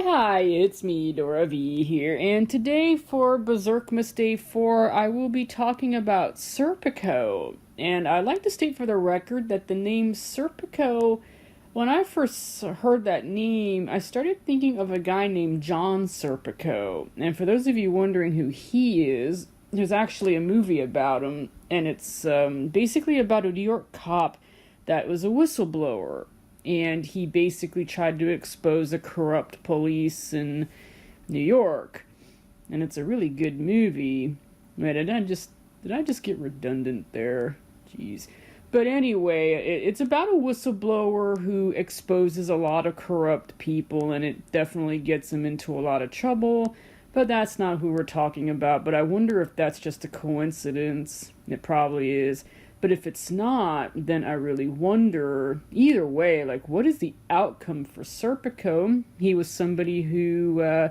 Hi, it's me, Dora V here, and today for Beserkmas Day 4, I will be talking about Serpico. And I'd like to state for the record that the name Serpico, when I first heard that name, I started thinking of a guy named John Serpico. And for those of you wondering who he is, there's actually a movie about him, and it's basically about a New York cop that was a whistleblower. And he basically tried to expose the corrupt police in New York. And it's a really good movie. Man, did I just get redundant there? Jeez. But anyway, it's about a whistleblower who exposes a lot of corrupt people, and it definitely gets him into a lot of trouble. But that's not who we're talking about. But I wonder if that's just a coincidence. It probably is. But if it's not, then I really wonder, either way, like, what is the outcome for Serpico? He was somebody who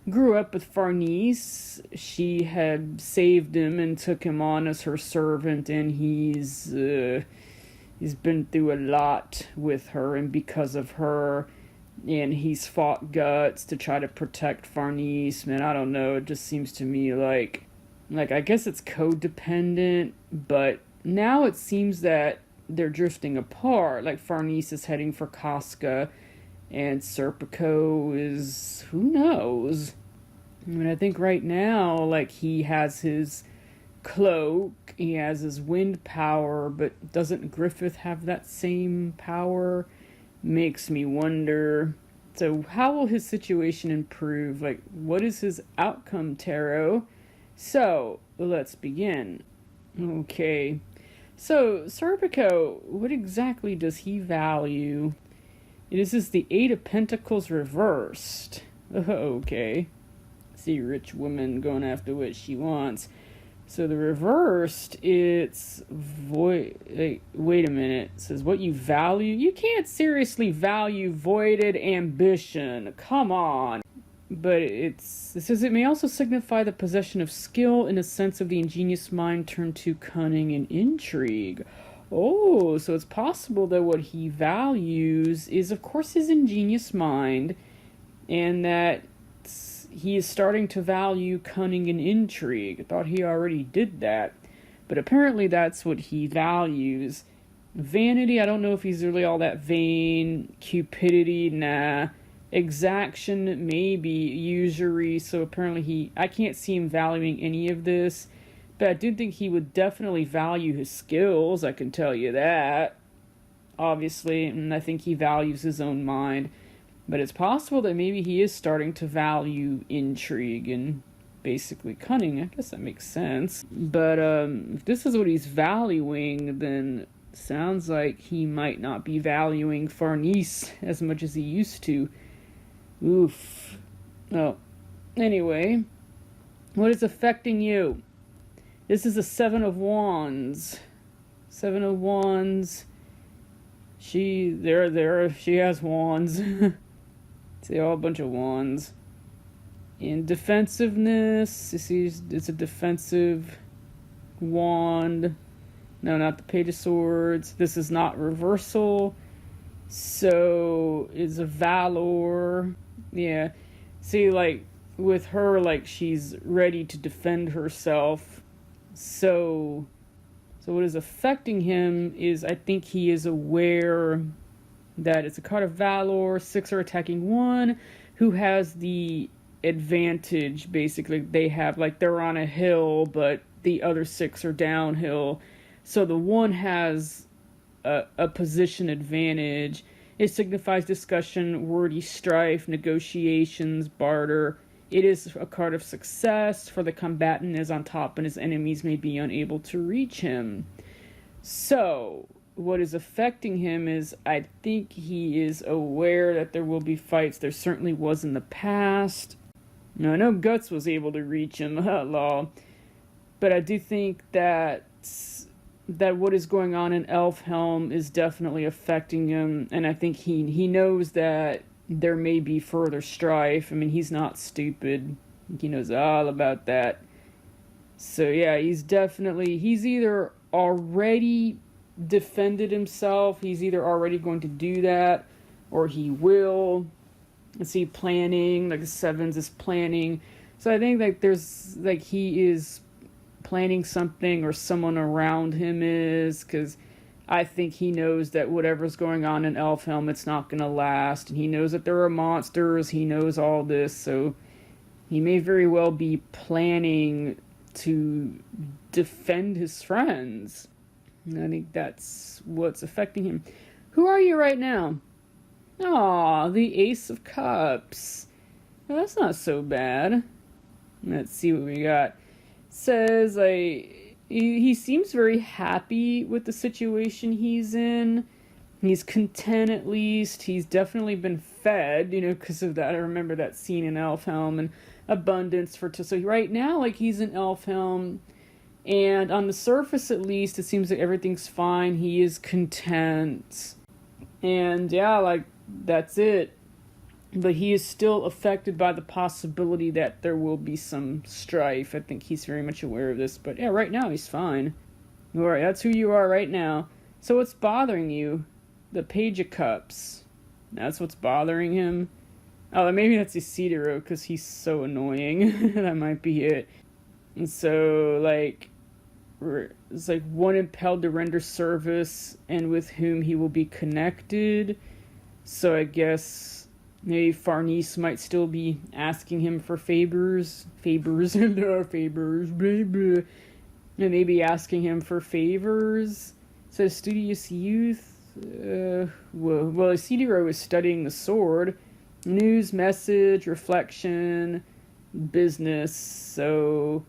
grew up with Farnese. She had saved him and took him on as her servant, and he's been through a lot with her, and because of her, and he's fought guts to try to protect Farnese. Man, I don't know, it just seems to me like I guess it's codependent, but now it seems that they're drifting apart. Like, Farnese is heading for Casca, and Serpico is, who knows? I mean, I think right now, like, he has his cloak, he has his wind power, but doesn't Griffith have that same power? Makes me wonder. So how will his situation improve? Like, what is his outcome, Tarot? So, let's begin. Okay. So, Serpico, what exactly does he value? This is the Eight of Pentacles reversed. Okay. See, rich woman going after what she wants. So the reversed, it's void. Wait a minute. It says what you value. You can't seriously value voided ambition. Come on. But it says it may also signify the possession of skill in a sense of the ingenious mind turned to cunning and intrigue. Oh, so it's possible that what he values is, of course, his ingenious mind, and that he is starting to value cunning and intrigue. I thought he already did that, but apparently that's what he values. Vanity, I don't know if he's really all that vain. Cupidity, nah. Exaction, maybe. Usury, so apparently I can't see him valuing any of this, but I do think he would definitely value his skills, I can tell you that, obviously, and I think he values his own mind, but it's possible that maybe he is starting to value intrigue and basically cunning. I guess that makes sense, but if this is what he's valuing, then sounds like he might not be valuing Farnese as much as he used to. Oof. Oh. Anyway, what is affecting you? This is a Seven of Wands. Seven of Wands. She has wands. See, all a bunch of wands. In defensiveness, you see, it's a defensive wand. No, not the Page of Swords. This is not reversal. So, it's a valor. Yeah. See, like, with her, like, she's ready to defend herself. So what is affecting him is, I think he is aware that it's a card of valor. 6 are attacking 1, who has the advantage, basically. They have, like, they're on a hill, but the other 6 are downhill. So the 1 has a position advantage. It signifies discussion, wordy strife, negotiations, barter. It is a card of success, for the combatant is on top and his enemies may be unable to reach him. So, what is affecting him is, I think he is aware that there will be fights. There certainly was in the past. Now, I know Guts was able to reach him, law. But I do think that what is going on in Elfhelm is definitely affecting him, and I think he knows that there may be further strife. I mean, he's not stupid. He knows all about that. So yeah, he's either already defended himself, he's either already going to do that, or he will. see planning, like the sevens is planning. So I think like there's like he is planning something, or someone around him is, because I think he knows that whatever's going on in Elfhelm, it's not going to last, and he knows that there are monsters, he knows all this, so he may very well be planning to defend his friends. And I think that's what's affecting him. Who are you right now? Aw, the Ace of Cups. Well, that's not so bad. Let's see what we got. Says he seems very happy with the situation he's in. He's content, at least. He's definitely been fed, because of that. I remember that scene in Elfhelm, and abundance so right now, like, he's in Elfhelm, and on the surface, at least, it seems like everything's fine. He is content, and yeah, like, that's it. But he is still affected by the possibility that there will be some strife. I think he's very much aware of this. But yeah, right now he's fine. Alright, that's who you are right now. So what's bothering you? The Page of Cups. That's what's bothering him. Oh, maybe that's Isidro, because he's so annoying. That might be it. And so, like, it's like one impelled to render service, and with whom he will be connected. So I guess maybe Farnese might still be asking him for favors, baby. And maybe asking him for favors. So studious youth. Well, Isidro is studying the sword. News, message, reflection, business. So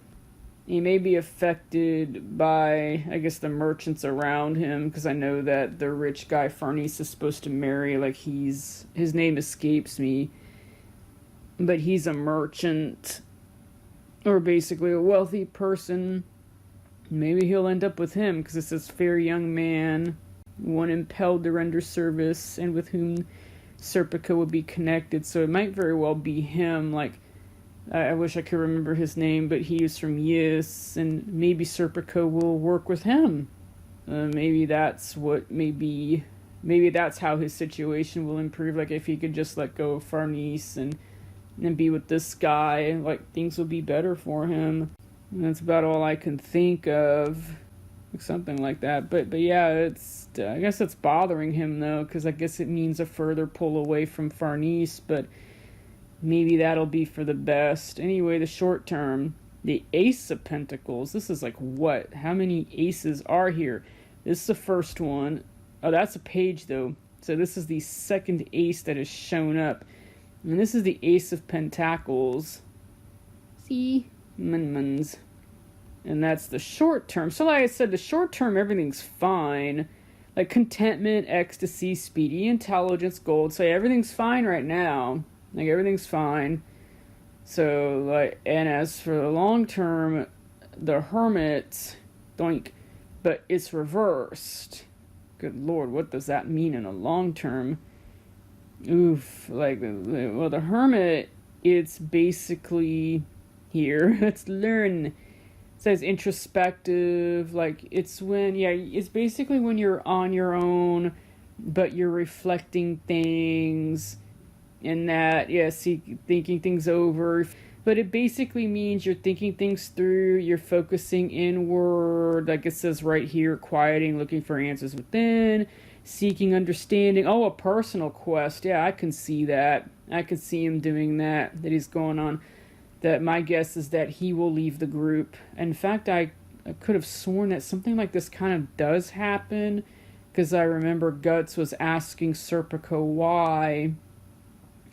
he may be affected by, I guess, the merchants around him, because I know that the rich guy Farnese is supposed to marry, like, his name escapes me, but he's a merchant, or basically a wealthy person. Maybe he'll end up with him, because it says fair young man, one impelled to render service, and with whom Serpico would be connected. So it might very well be him. Like, I wish I could remember his name, but he is from Yis, and maybe Serpico will work with him. Maybe that's maybe that's how his situation will improve. Like, if he could just let go of Farnese and be with this guy, like, things will be better for him. And that's about all I can think of. Something like that. But yeah, I guess it's bothering him, though, because I guess it means a further pull away from Farnese, but maybe that'll be for the best. Anyway, the short term, the Ace of Pentacles. This is like what? How many aces are here? This is the first one. Oh, that's a page, though. So this is the second ace that has shown up. And this is the Ace of Pentacles. See? Munmuns. And that's the short term. So like I said, the short term, everything's fine. Like contentment, ecstasy, speedy intelligence, gold. So everything's fine right now. Like, everything's fine. So, like, and as for the long term, the Hermit, doink, but it's reversed. Good Lord, what does that mean in a long term? Oof, like, well, the Hermit, it's basically here. Let's learn. It says introspective, like, it's basically when you're on your own, but you're reflecting things. And that, thinking things over. But it basically means you're thinking things through, you're focusing inward, like it says right here, quieting, looking for answers within, seeking understanding. Oh, a personal quest. Yeah, I can see that. I can see him doing that he's going on. That my guess is that he will leave the group. In fact, I could have sworn that something like this kind of does happen, because I remember Guts was asking Serpico why.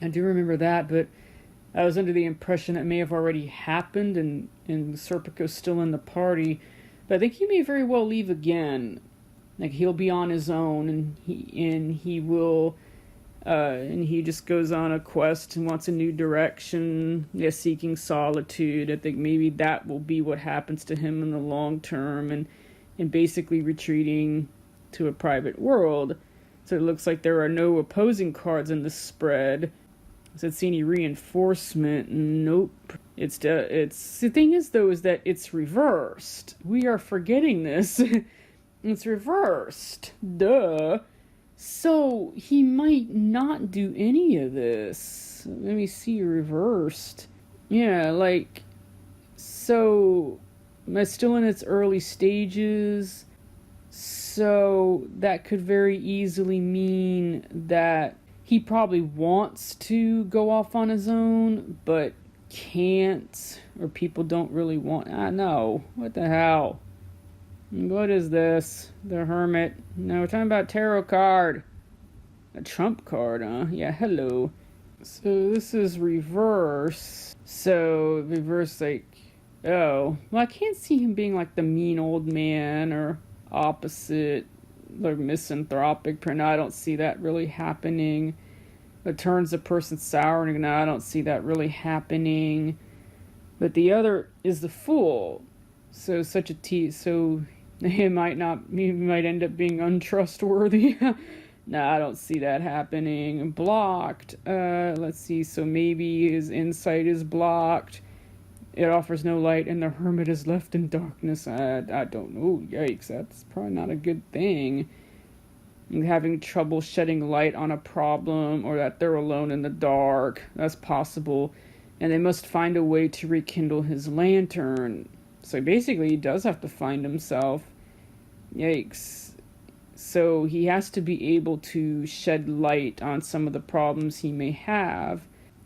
I do remember that, but I was under the impression that may have already happened, and Serpico's still in the party. But I think he may very well leave again. Like, he'll be on his own, and he will, and he just goes on a quest and wants a new direction. Seeking solitude. I think maybe that will be what happens to him in the long term, and basically retreating to a private world. So it looks like there are no opposing cards in this spread. Does it see any reinforcement? Nope. It's the thing is, though, is that it's reversed. We are forgetting this. It's reversed. Duh. So he might not do any of this. let me see, reversed. Yeah, like, so it's still in its early stages, so that could very easily mean that he probably wants to go off on his own, but can't, or people don't really want. I know. What the hell? What is this? The Hermit. No, we're talking about tarot card. A trump card, huh? Yeah, hello. So this is reverse. So reverse, like, oh, well, I can't see him being like the mean old man or opposite, like misanthropic. No, I don't see that really happening. It turns a person sour, and no, I don't see that really happening. But the other is the Fool. So such a so he might end up being untrustworthy. No, I don't see that happening. Blocked. Let's see. So maybe his insight is blocked. It offers no light, and the Hermit is left in darkness. I don't know. Yikes, that's probably not a good thing. And having trouble shedding light on a problem, or that they're alone in the dark. That's possible. And they must find a way to rekindle his lantern. So basically, he does have to find himself. Yikes. So he has to be able to shed light on some of the problems he may have.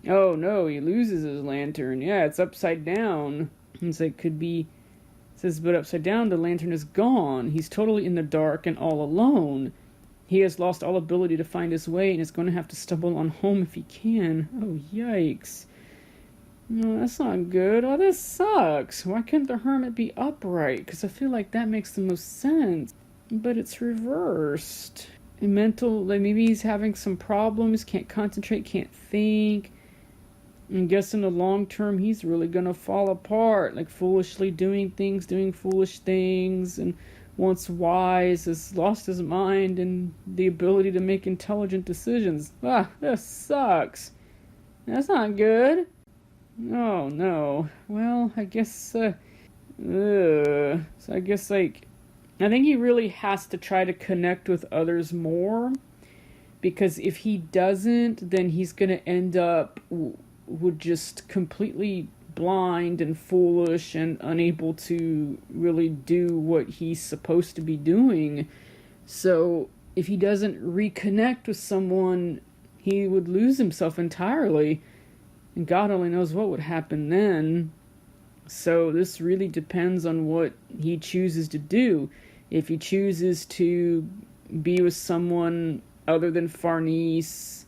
Oh no, he loses his lantern. Yeah, it's upside down. It's like, could be, it says, but upside down, the lantern is gone. He's totally in the dark and all alone. He has lost all ability to find his way and is going to have to stumble on home if he can. Oh, yikes. No, that's not good. Oh, this sucks. Why couldn't the Hermit be upright? Because I feel like that makes the most sense. But it's reversed. And mental, like maybe he's having some problems, can't concentrate, can't think. I guess in the long term, he's really gonna fall apart, like foolishly doing foolish things, and once wise, has lost his mind and the ability to make intelligent decisions. Ah, this sucks. That's not good. Oh, no. Well, I guess, so I guess, like, I think he really has to try to connect with others more, because if he doesn't, then he's gonna end up would just completely blind and foolish and unable to really do what he's supposed to be doing. So if he doesn't reconnect with someone, he would lose himself entirely, and God only knows what would happen then. So this really depends on what he chooses to do. If he chooses to be with someone other than Farnese,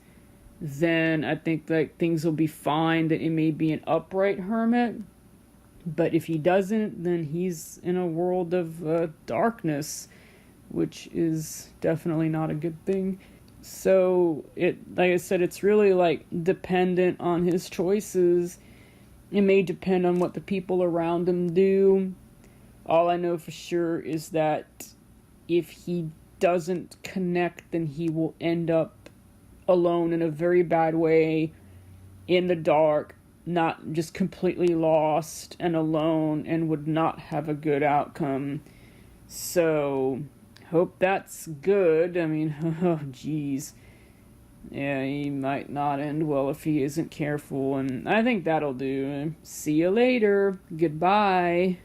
then I think like things will be fine, that it may be an upright hermit. But if he doesn't, then he's in a world of darkness, which is definitely not a good thing. So it, like I said, it's really like dependent on his choices. It may depend on what the people around him do. All I know for sure is that if he doesn't connect, then he will end up alone in a very bad way, in the dark, not just completely lost and alone, and would not have a good outcome. So, hope that's good. I mean, oh geez. Yeah, he might not end well if he isn't careful, and I think that'll do. See you later. Goodbye.